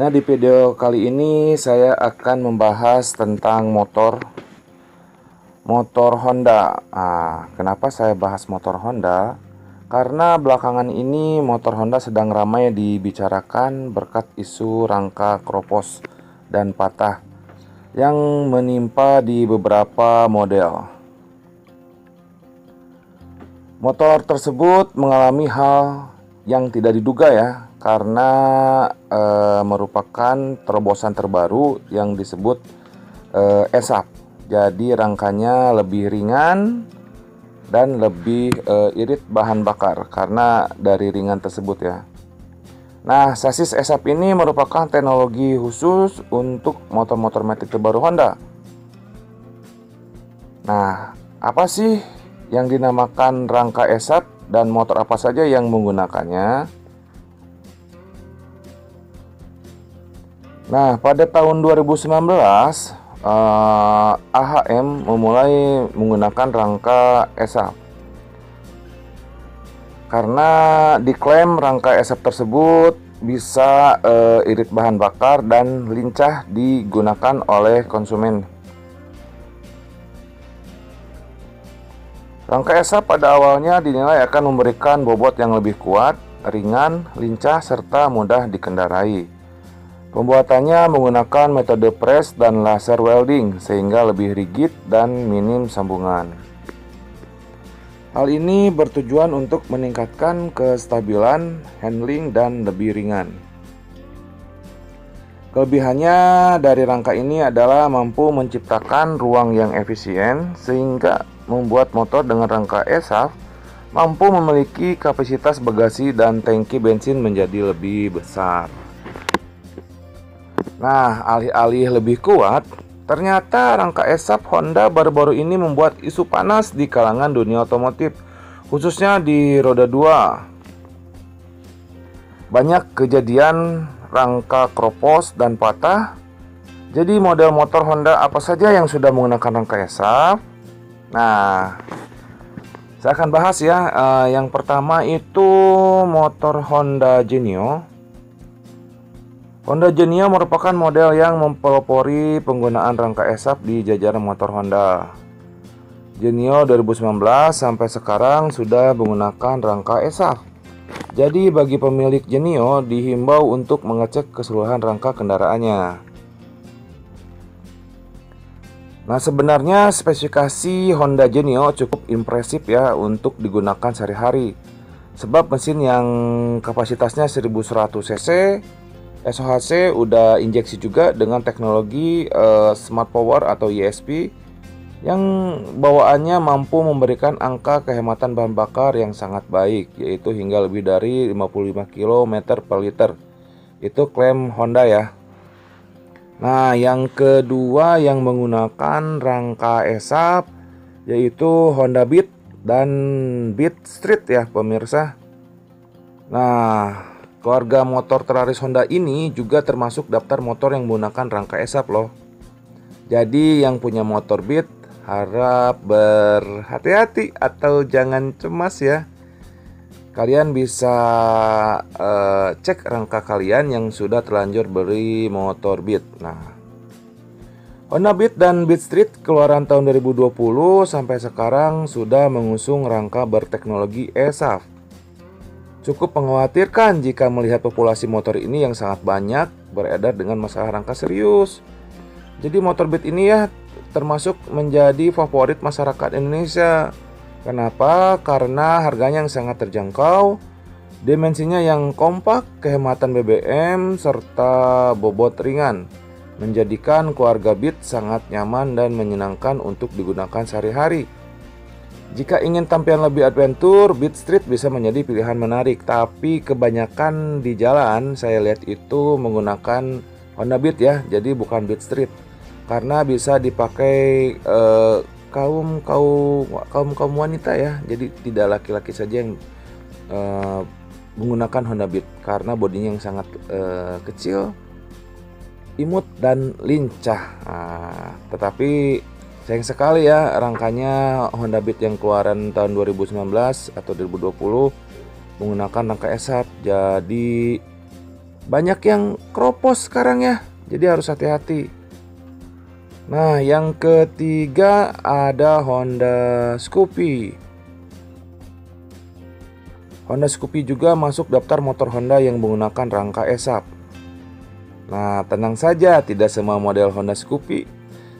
Nah, di video kali ini saya akan membahas tentang motor Honda. Kenapa saya bahas motor Honda? Karena belakangan ini motor Honda sedang ramai dibicarakan berkat isu rangka kropos dan patah yang menimpa di beberapa model. Motor tersebut mengalami hal yang tidak diduga ya, karena merupakan terobosan terbaru yang disebut ESAP. Jadi rangkanya lebih ringan dan lebih irit bahan bakar karena dari ringan tersebut ya. Nah, sasis ESAP ini merupakan teknologi khusus untuk motor-motor matic terbaru Honda. Nah, apa sih yang dinamakan rangka ESAP dan motor apa saja yang menggunakannya? Nah, pada tahun 2019, AHM memulai menggunakan rangka ESAP. Karena diklaim rangka ESAP tersebut bisa irit bahan bakar dan lincah digunakan oleh konsumen. Rangka ESAP pada awalnya dinilai akan memberikan bobot yang lebih kuat, ringan, lincah, serta mudah dikendarai. Pembuatannya menggunakan metode press dan laser welding sehingga lebih rigid dan minim sambungan. Hal ini bertujuan untuk meningkatkan kestabilan, handling, dan lebih ringan. Kelebihannya dari rangka ini adalah mampu menciptakan ruang yang efisien sehingga membuat motor dengan rangka ESAP mampu memiliki kapasitas bagasi dan tangki bensin menjadi lebih besar. Nah, alih-alih lebih kuat, ternyata rangka ESAP Honda baru-baru ini membuat isu panas di kalangan dunia otomotif, khususnya di roda 2. Banyak kejadian rangka kropos dan patah. Jadi model motor Honda apa saja yang sudah menggunakan rangka ESAP? Nah, saya akan bahas ya. Yang pertama itu motor Honda Genio. Honda Genio merupakan model yang mempelopori penggunaan rangka ESAP di jajaran motor Honda. Genio 2019 sampai sekarang sudah menggunakan rangka ESAP. Jadi bagi pemilik Genio dihimbau untuk mengecek keseluruhan rangka kendaraannya. Nah, sebenarnya spesifikasi Honda Genio cukup impresif ya untuk digunakan sehari-hari. Sebab mesin yang kapasitasnya 1100 cc, SOHC udah injeksi juga dengan teknologi Smart Power atau ESP yang bawaannya mampu memberikan angka kehematan bahan bakar yang sangat baik, yaitu hingga lebih dari 55 km per liter. Itu klaim Honda ya. Nah, yang kedua yang menggunakan rangka ESAP yaitu Honda Beat dan Beat Street ya pemirsa. Nah, keluarga motor terlaris Honda ini juga termasuk daftar motor yang menggunakan rangka ESAP loh. Jadi yang punya motor Beat harap berhati-hati atau jangan cemas ya. Kalian bisa cek rangka kalian yang sudah terlanjur beli motor Beat. Nah, Honda Beat dan Beat Street keluaran tahun 2020 sampai sekarang sudah mengusung rangka berteknologi ESAP. Cukup mengkhawatirkan jika melihat populasi motor ini yang sangat banyak beredar dengan masalah rangka serius. Jadi motor Beat ini ya termasuk menjadi favorit masyarakat Indonesia. Kenapa? Karena harganya yang sangat terjangkau, dimensinya yang kompak, kehematan BBM, serta bobot ringan, menjadikan keluarga Beat sangat nyaman dan menyenangkan untuk digunakan sehari-hari. Jika ingin tampilan lebih adventure, Beat Street bisa menjadi pilihan menarik. Tapi kebanyakan di jalan saya lihat itu menggunakan Honda Beat ya, jadi bukan Beat Street. Karena bisa dipakai kaum wanita ya, jadi tidak laki-laki saja yang menggunakan Honda Beat karena bodinya yang sangat kecil, imut dan lincah. Tetapi sayang sekali ya rangkanya Honda Beat yang keluaran tahun 2019 atau 2020 menggunakan rangka ESAP. Jadi Banyak yang kropos sekarang ya, jadi harus hati-hati. Nah, yang ketiga ada Honda Scoopy. Honda Scoopy juga masuk daftar motor Honda yang menggunakan rangka ESAP. Nah, tenang saja, tidak semua model Honda Scoopy,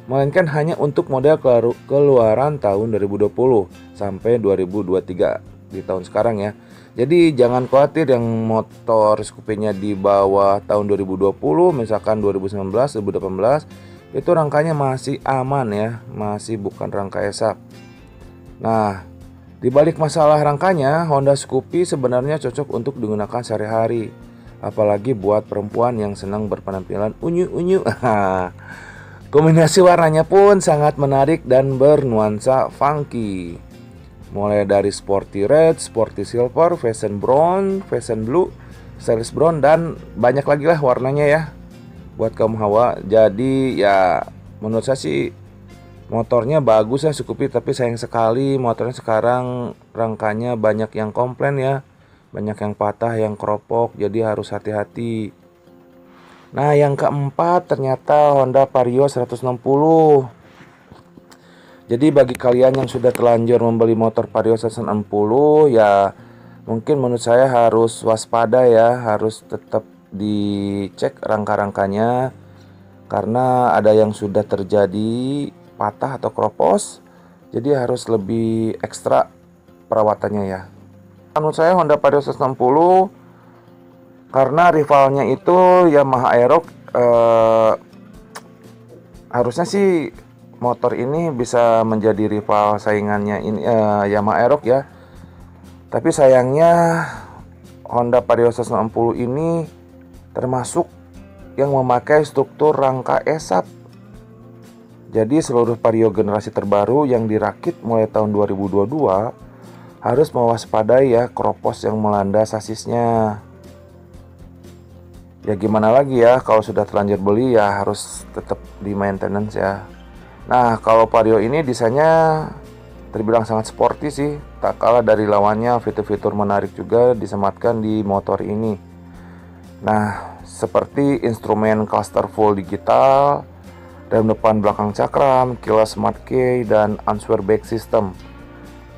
melainkan hanya untuk model keluaran tahun 2020 sampai 2023 di tahun sekarang ya. Jadi jangan khawatir yang motor Scoopy-nya di bawah tahun 2020, misalkan 2019, 2018, itu rangkanya masih aman ya, masih bukan rangka ESAP. Nah, di balik masalah rangkanya, Honda Scoopy sebenarnya cocok untuk digunakan sehari-hari. Apalagi buat perempuan yang senang berpenampilan unyu-unyu. Kombinasi warnanya pun sangat menarik dan bernuansa funky. Mulai dari sporty red, sporty silver, fashion brown, fashion blue, stylish brown, dan banyak lagi lah warnanya ya buat kaum hawa. Jadi ya menurut saya sih motornya bagus ya Scoopy, tapi sayang sekali motornya sekarang rangkanya banyak yang komplain ya. Banyak yang patah, yang keropok, jadi harus hati-hati. Nah, yang keempat ternyata Honda Vario 160. Jadi bagi kalian yang sudah terlanjur membeli motor Vario 160, ya mungkin menurut saya harus waspada ya, harus tetap dicek rangka-rangkanya. Karena ada yang sudah terjadi patah atau kropos, jadi harus lebih ekstra perawatannya ya. Menurut saya Honda Vario 160 karena rivalnya itu Yamaha Aerox, harusnya sih motor ini bisa menjadi rival saingannya ini Yamaha Aerox ya. Tapi sayangnya Honda Vario 160 ini termasuk yang memakai struktur rangka ESAP. Jadi seluruh Vario generasi terbaru yang dirakit mulai tahun 2022 harus mewaspadai ya kropos yang melanda sasisnya. Ya gimana lagi ya, kalau sudah terlanjur beli ya harus tetap di maintenance ya. Nah, kalau Vario ini desainnya terbilang sangat sporty sih. Tak kalah dari lawannya, fitur-fitur menarik juga disematkan di motor ini. Nah, seperti instrumen cluster full digital, rem depan belakang cakram, keyless smart key, dan answer brake system.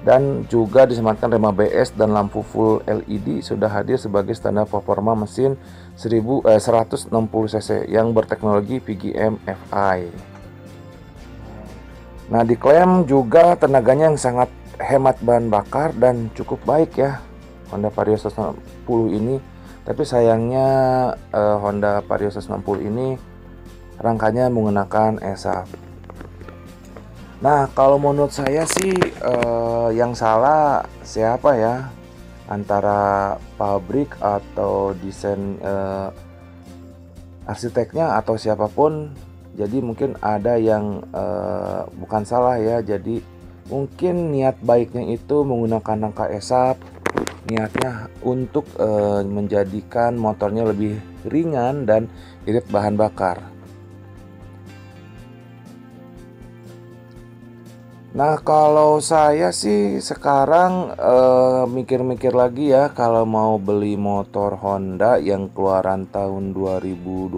Dan juga disematkan rem ABS dan lampu full LED sudah hadir sebagai standar performa mesin 160 cc yang berteknologi PGM FI. Nah, diklaim juga tenaganya yang sangat hemat bahan bakar dan cukup baik ya Honda Vario 160 ini. Tapi sayangnya Honda Vario 160 ini rangkanya menggunakan ESAP. Nah, kalau menurut saya sih yang salah siapa ya? Antara pabrik atau desain arsiteknya atau siapapun. Jadi mungkin ada yang bukan salah ya. Jadi mungkin niat baiknya itu menggunakan rangka ESAP. Niatnya untuk menjadikan motornya lebih ringan dan irit bahan bakar. Nah, kalau saya sih sekarang mikir-mikir lagi ya kalau mau beli motor Honda yang keluaran tahun 2020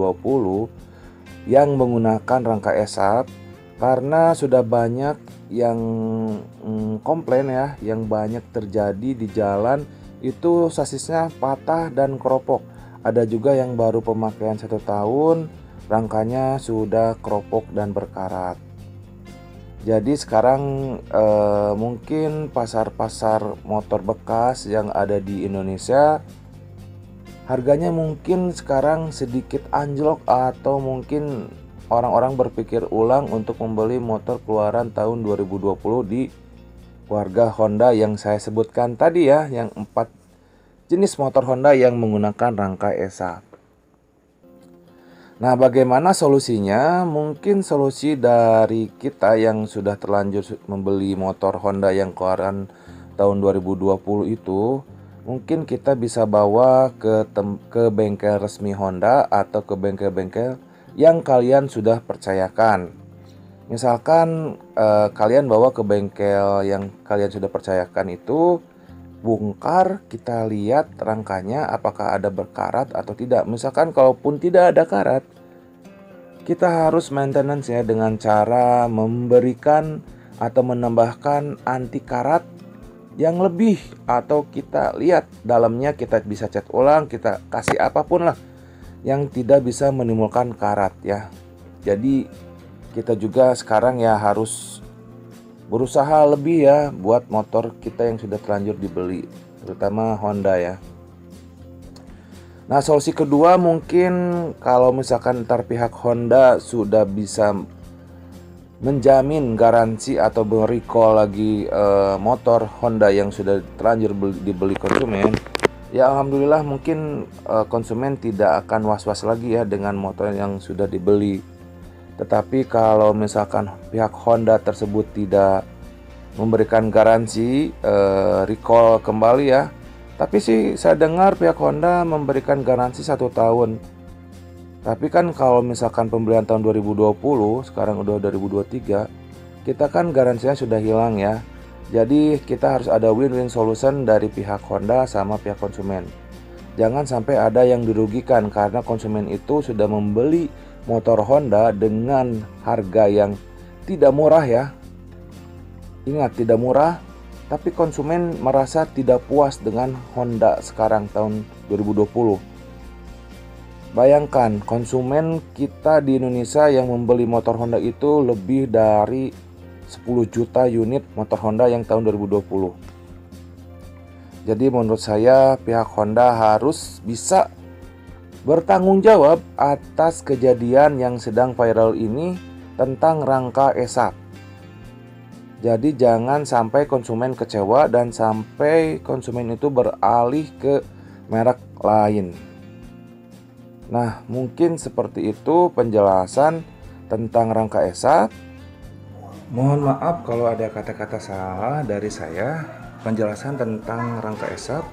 yang menggunakan rangka ESAP, karena sudah banyak yang komplain ya, yang banyak terjadi di jalan itu sasisnya patah dan keropok. Ada juga yang baru pemakaian 1 tahun, rangkanya sudah keropok dan berkarat. Jadi sekarang mungkin pasar-pasar motor bekas yang ada di Indonesia harganya mungkin sekarang sedikit anjlok, atau mungkin orang-orang berpikir ulang untuk membeli motor keluaran tahun 2020 di keluarga Honda yang saya sebutkan tadi ya, yang 4 jenis motor Honda yang menggunakan rangka ESAP. Nah, bagaimana solusinya? Mungkin solusi dari kita yang sudah terlanjur membeli motor Honda yang keluaran tahun 2020 itu, mungkin kita bisa bawa ke bengkel resmi Honda atau ke bengkel-bengkel yang kalian sudah percayakan. Misalkan kalian bawa ke bengkel yang kalian sudah percayakan itu, bongkar, kita lihat rangkanya apakah ada berkarat atau tidak. Misalkan kalaupun tidak ada karat, kita harus maintenance ya dengan cara memberikan atau menambahkan anti karat yang lebih, atau kita lihat dalamnya, kita bisa cat ulang, kita kasih apapun lah yang tidak bisa menimbulkan karat ya. Jadi kita juga sekarang ya harus berusaha lebih ya buat motor kita yang sudah terlanjur dibeli, terutama Honda ya. Nah, solusi kedua mungkin kalau misalkan ntar pihak Honda sudah bisa menjamin garansi atau recall lagi motor Honda yang sudah terlanjur dibeli konsumen, ya alhamdulillah mungkin konsumen tidak akan was-was lagi ya dengan motor yang sudah dibeli. Tetapi kalau misalkan pihak Honda tersebut tidak memberikan garansi recall kembali ya, tapi sih saya dengar pihak Honda memberikan garansi 1 tahun. Tapi kan kalau misalkan pembelian tahun 2020, sekarang udah 2023, kita kan garansinya sudah hilang ya. Jadi kita harus ada win-win solution dari pihak Honda sama pihak konsumen. Jangan sampai ada yang dirugikan karena konsumen itu sudah membeli motor Honda dengan harga yang tidak murah ya. Ingat, tidak murah, tapi konsumen merasa tidak puas dengan Honda sekarang tahun 2020. Bayangkan, konsumen kita di Indonesia yang membeli motor Honda itu lebih dari 10 juta unit motor Honda yang tahun 2020. Jadi menurut saya pihak Honda harus bisa bertanggung jawab atas kejadian yang sedang viral ini tentang rangka ESAP. Jadi jangan sampai konsumen kecewa dan sampai konsumen itu beralih ke merek lain. Nah, mungkin seperti itu penjelasan tentang rangka ESAP. Mohon maaf kalau ada kata-kata salah dari saya penjelasan tentang rangka ESAP.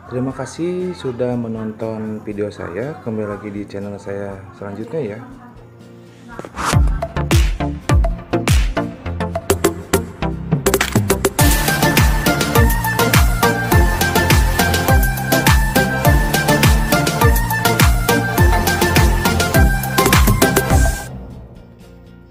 Terima kasih sudah menonton video saya. Kembali lagi di channel saya selanjutnya ya.